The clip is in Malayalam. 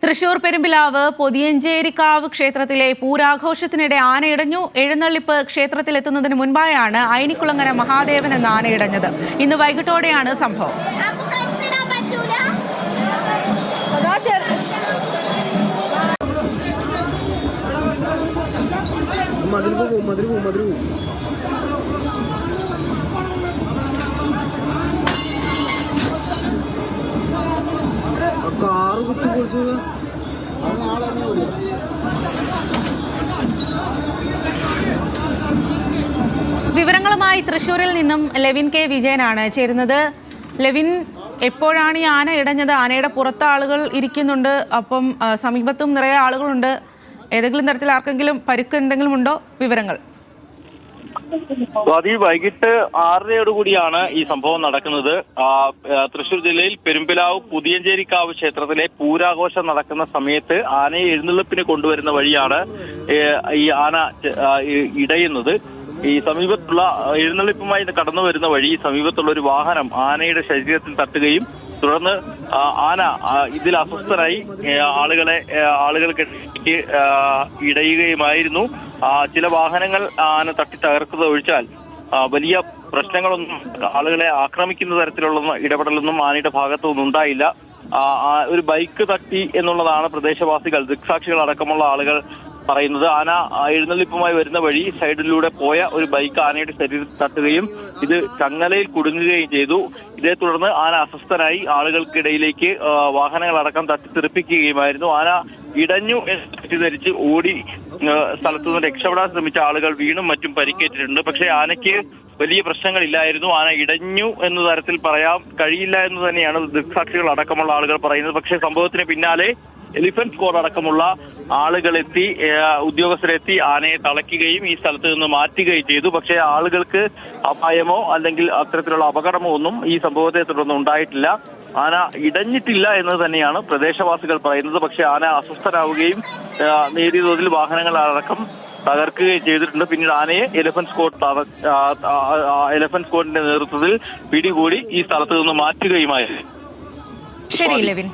തൃശൂർ പെരുമ്പിലാവ് പൊതിയഞ്ചേരിക്കാവ് ക്ഷേത്രത്തിലെ പൂരാഘോഷത്തിനിടെ ആനയിടഞ്ഞു. എഴുന്നള്ളിപ്പ് ക്ഷേത്രത്തിലെത്തുന്നതിന് മുൻപായാണ് അയനിക്കുളങ്ങര മഹാദേവൻ എന്ന ആനയിടഞ്ഞത്. ഇന്ന് വൈകിട്ടോടെയാണ് സംഭവം. കാറ് കുത്തി പൊളിച്ചത് വിവരങ്ങളുമായി തൃശൂരിൽ നിന്നും ലെവിൻ കെ വിജയനാണ് ചേരുന്നത്. ലെവിൻ, എപ്പോഴാണ് ഈ ആന ഇടഞ്ഞത്? ആനയുടെ പുറത്ത് ആളുകൾ ഇരിക്കുന്നുണ്ട്, അപ്പം സമീപത്തും നിറയെ ആളുകളുണ്ട്. ഏതെങ്കിലും തരത്തിൽ ആർക്കെങ്കിലും പരുക്ക് എന്തെങ്കിലും ഉണ്ടോ? വിവരങ്ങൾ. വൈകിട്ട് 6:30 ഈ സംഭവം നടക്കുന്നത്. തൃശൂർ ജില്ലയിൽ പെരുമ്പിലാവ് പുതിയഞ്ചേരിക്കാവ് ക്ഷേത്രത്തിലെ പൂരാഘോഷം നടക്കുന്ന സമയത്ത് ആനയെ എഴുന്നള്ളിപ്പിന് കൊണ്ടുവരുന്ന വഴിയാണ് ഈ ആന ഇടയുന്നത്. ഈ സമീപത്തുള്ള എഴുന്നള്ളിപ്പുമായി കടന്നു വരുന്ന വഴി സമീപത്തുള്ള ഒരു വാഹനം ആനയുടെ ശരീരത്തിൽ തട്ടുകയും തുടർന്ന് ആന ഇതിൽ അസ്വസ്ഥരായി ആളുകൾക്ക് ഇടയുകയുമായിരുന്നു. ചില വാഹനങ്ങൾ ആന തട്ടി തകർക്കുന്നത് ഒഴിച്ചാൽ വലിയ പ്രശ്നങ്ങളൊന്നും, ആളുകളെ ആക്രമിക്കുന്ന തരത്തിലുള്ള ഇടപെടലൊന്നും ആനയുടെ ഭാഗത്തുനിന്നും ഉണ്ടായില്ല. ഒരു ബൈക്ക് തട്ടി എന്നുള്ളതാണ് പ്രദേശവാസികൾ, ദൃക്സാക്ഷികൾ അടക്കമുള്ള ആളുകൾ പറയുന്നത്. ആന എഴുന്നള്ളിപ്പുമായി വരുന്ന വഴി സൈഡിലൂടെ പോയ ഒരു ബൈക്ക് ആനയുടെ ശരീരത്തിൽ തട്ടുകയും ഇത് ചങ്ങലയിൽ കുടുങ്ങുകയും ചെയ്തു. ഇതേ തുടർന്ന് ആന അസ്വസ്ഥനായി ആളുകൾക്കിടയിലേക്ക് വാഹനങ്ങളടക്കം തട്ടിത്തെറിപ്പിക്കുകയുമായിരുന്നു. ആന ഇടഞ്ഞു എന്ന് തെറ്റിദ്ധരിച്ച് ഓടി സ്ഥലത്തു നിന്ന് രക്ഷപ്പെടാൻ ശ്രമിച്ച ആളുകൾ വീണും മറ്റും പരിക്കേറ്റിട്ടുണ്ട്. പക്ഷേ ആനയ്ക്ക് വലിയ പ്രശ്നങ്ങളില്ലായിരുന്നു. ആന ഇടഞ്ഞു എന്ന തരത്തിൽ പറയാൻ കഴിയില്ല എന്ന് തന്നെയാണ് ദൃക്സാക്ഷികൾ അടക്കമുള്ള ആളുകൾ പറയുന്നത്. പക്ഷേ സംഭവത്തിന് പിന്നാലെ എലിഫന്റ് സ്ക്വാഡ് അടക്കമുള്ള ആളുകളെത്തി, ഉദ്യോഗസ്ഥരെത്തി ആനയെ തളയ്ക്കുകയും ഈ സ്ഥലത്ത് നിന്ന് മാറ്റുകയും ചെയ്തു. പക്ഷേ ആളുകൾക്ക് അപായമോ അല്ലെങ്കിൽ അത്തരത്തിലുള്ള അപകടമോ ഒന്നും ഈ സംഭവത്തെ തുടർന്ന് ഉണ്ടായിട്ടില്ല. ആന ഇടഞ്ഞിട്ടില്ല എന്ന് തന്നെയാണ് പ്രദേശവാസികൾ പറയുന്നത്. പക്ഷേ ആന അസ്വസ്ഥരാവുകയും നേരിയ തോതിൽ വാഹനങ്ങൾ അടക്കം തകർക്കുകയും ചെയ്തിട്ടുണ്ട്. പിന്നീട് ആനയെ എലിഫന്റ് സ്ക്വാഡിന്റെ നേതൃത്വത്തിൽ പിടികൂടി ഈ സ്ഥലത്ത് നിന്ന് മാറ്റുകയുമായിരുന്നു. ശരി ലെവിൻ.